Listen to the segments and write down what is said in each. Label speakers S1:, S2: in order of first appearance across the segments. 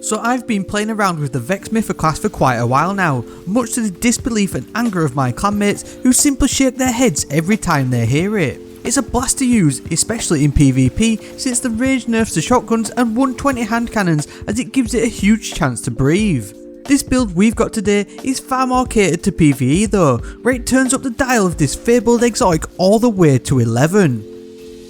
S1: So I've been playing around with the Vex Mythoclast for quite a while now, much to the disbelief and anger of my clanmates who simply shake their heads every time they hear it. It's a blast to use, especially in PvP, since the range nerfs to shotguns and 120 hand cannons as it gives it a huge chance to breathe. This build we've got today is far more catered to PvE though, where it turns up the dial of this fabled exotic all the way to 11.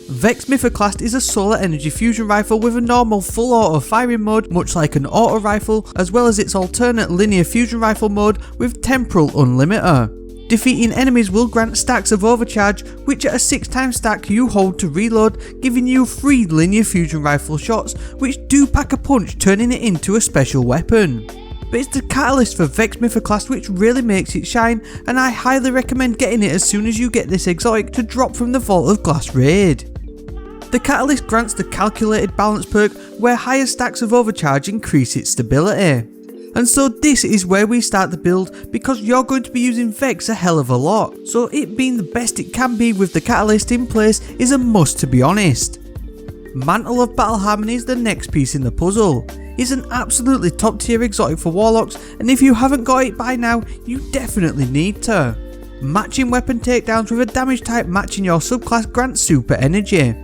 S1: Vex Mythoclast is a solar energy fusion rifle with a normal full auto firing mode much like an auto rifle, as well as its alternate linear fusion rifle mode with temporal unlimiter. Defeating enemies will grant stacks of overcharge, which at a 6x stack you hold to reload, giving you 3 linear fusion rifle shots which do pack a punch, turning it into a special weapon. But it's the catalyst for Vex Mythoclast which really makes it shine, and I highly recommend getting it as soon as you get this exotic to drop from the Vault of Glass raid. The catalyst grants the calculated balance perk where higher stacks of overcharge increase its stability. And so this is where we start the build, because you're going to be using Vex a hell of a lot, so it being the best it can be with the catalyst in place is a must, to be honest. Mantle of Battle Harmony is the next piece in the puzzle. It's an absolutely top tier exotic for Warlocks, and if you haven't got it by now, you definitely need to. Matching weapon takedowns with a damage type matching your subclass grants super energy.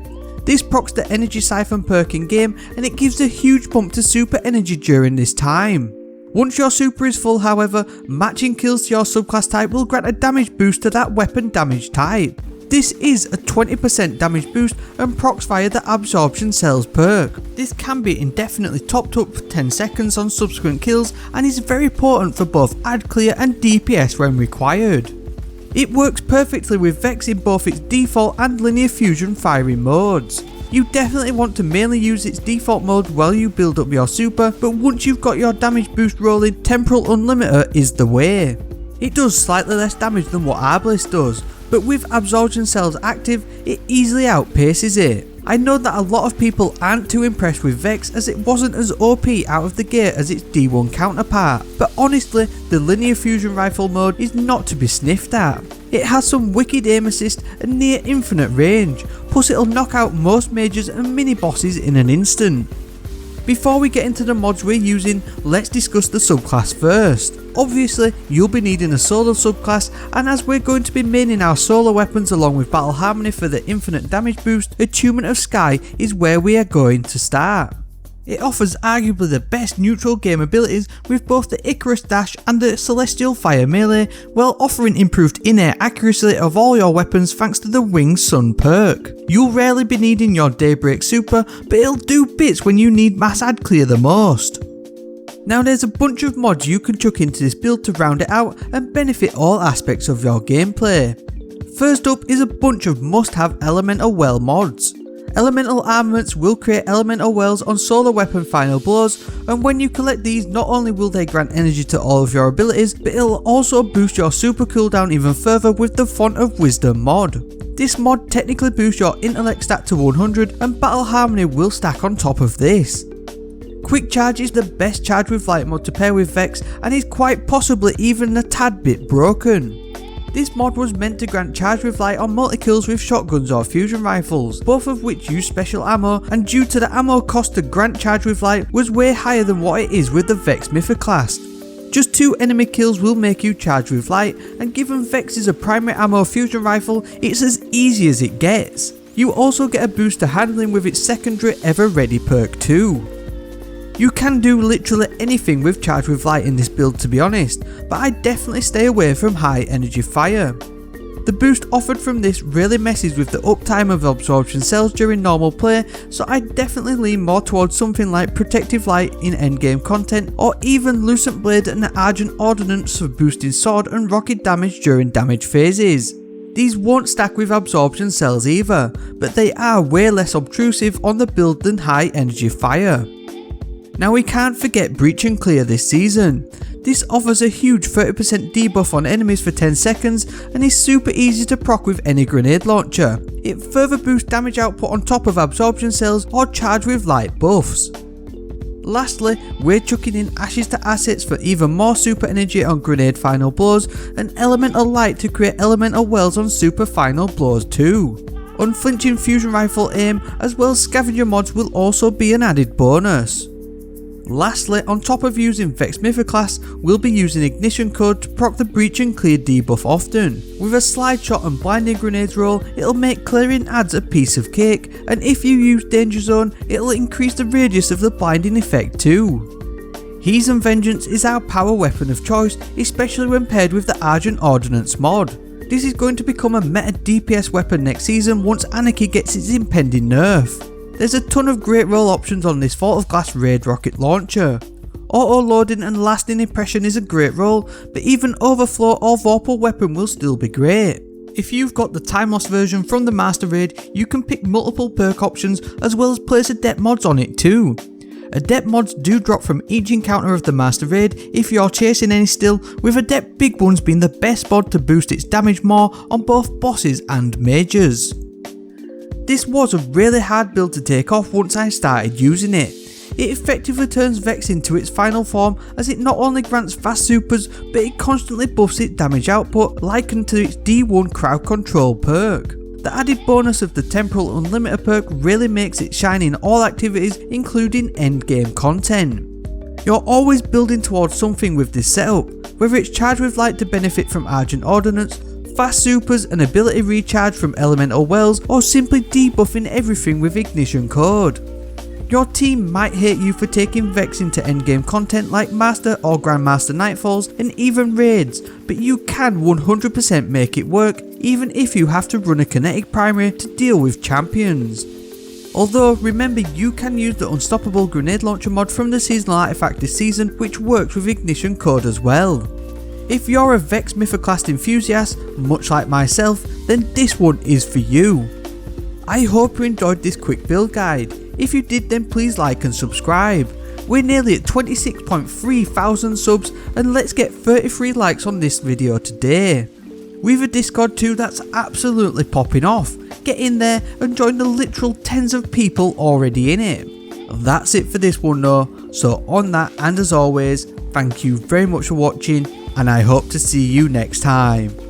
S1: This procs the energy siphon perk in game, and it gives a huge bump to super energy during this time. Once your super is full however, matching kills to your subclass type will grant a damage boost to that weapon damage type. This is a 20% damage boost and procs via the absorption cells perk. This can be indefinitely topped up for 10 seconds on subsequent kills and is very potent for both ad clear and DPS when required. It works perfectly with Vex in both its default and linear fusion firing modes. You definitely want to mainly use its default mode while you build up your super, but once you've got your damage boost rolling, temporal unlimiter is the way. It does slightly less damage than what Arbalest does, but with absorption cells active, it easily outpaces it. I know that a lot of people aren't too impressed with Vex as it wasn't as OP out of the gate as its D1 counterpart, but honestly the linear fusion rifle mode is not to be sniffed at. It has some wicked aim assist and near infinite range, plus it'll knock out most mages and mini bosses in an instant. Before we get into the mods we're using, let's discuss the subclass first. Obviously, you'll be needing a solar subclass, and as we're going to be maining our solar weapons along with Battle Harmony for the infinite damage boost, Attunement of Sky is where we are going to start. It offers arguably the best neutral game abilities with both the Icarus dash and the Celestial Fire melee, while offering improved in-air accuracy of all your weapons thanks to the Winged Sun perk. You'll rarely be needing your Daybreak super, but it'll do bits when you need mass ad clear the most. Now there's a bunch of mods you can chuck into this build to round it out and benefit all aspects of your gameplay. First up is a bunch of must-have elemental well mods. Elemental armaments will create elemental wells on solar weapon final blows, and when you collect these, not only will they grant energy to all of your abilities, but it'll also boost your super cooldown even further with the Font of Wisdom mod. This mod technically boosts your intellect stat to 100 and Battle Harmony will stack on top of this. Quick Charge is the best charge with light mod to pair with Vex and is quite possibly even a tad bit broken. This mod was meant to grant charge with light on multi-kills with shotguns or fusion rifles, both of which use special ammo, and due to the ammo cost to grant charge with light was way higher than what it is with the Vex Mythoclast. Just 2 enemy kills will make you charge with light, and given Vex is a primary ammo fusion rifle, it's as easy as it gets. You also get a boost to handling with its secondary Ever Ready perk too. You can do literally anything with charge with light in this build to be honest, but I definitely stay away from high energy fire. The boost offered from this really messes with the uptime of absorption cells during normal play, so I definitely lean more towards something like Protective Light in endgame content, or even Lucent Blade and Argent Ordnance for boosting sword and rocket damage during damage phases. These won't stack with absorption cells either, but they are way less obtrusive on the build than high energy fire. Now we can't forget Breach and Clear this season. This offers a huge 30% debuff on enemies for 10 seconds and is super easy to proc with any grenade launcher. It further boosts damage output on top of absorption cells or charge with light buffs. Lastly, we're chucking in Ashes to Assets for even more super energy on grenade final blows and Elemental Light to create elemental wells on super final blows too. Unflinching fusion rifle aim as well as scavenger mods will also be an added bonus. Lastly, on top of using Vex Mythoclast, we'll be using Ignition Code to proc the Breach and Clear debuff often. With a slide shot and blinding grenades roll, it'll make clearing adds a piece of cake, and if you use Danger Zone, it'll increase the radius of the blinding effect too. HEZEN Vengeance is our power weapon of choice, especially when paired with the Argent Ordnance mod. This is going to become a meta DPS weapon next season once Anarchy gets its impending nerf. There's a ton of great roll options on this Vault of Glass raid rocket launcher. Auto loading and lasting impression is a great roll, but even overflow or vorpal weapon will still be great. If you've got the TIMELOST version from the Master Raid, you can pick multiple perk options as well as place adept mods on it too. Adept mods do drop from each encounter of the Master Raid if you're chasing any still, with adept big ones being the best mod to boost its damage more on both bosses and mages. This was a really hard build to take off once I started using it. It effectively turns Vex into its final form, as it not only grants fast supers but it constantly buffs its damage output, likened to its D1 crowd control perk. The added bonus of the Temporal Unlimited perk really makes it shine in all activities, including endgame content. You're always building towards something with this setup, whether it's charged with light to benefit from Argent Ordnance, fast supers and ability recharge from elemental wells, or simply debuffing everything with Ignition Code. Your team might hate you for taking Vex into endgame content like Master or Grandmaster Nightfalls and even raids, but you can 100% make it work even if you have to run a kinetic primary to deal with champions. Although remember, you can use the Unstoppable Grenade Launcher mod from the seasonal artifact this season, which works with Ignition Code as well. If you're a Vex Mythoclast enthusiast, much like myself, then this one is for you. I hope you enjoyed this quick build guide. If you did, then please like and subscribe. We're nearly at 26.3 thousand subs, and let's get 33 likes on this video today. We've a Discord too that's absolutely popping off. Get in there and join the literal tens of people already in it. That's it for this one though, so on that, and as always, thank you very much for watching, and I hope to see you next time.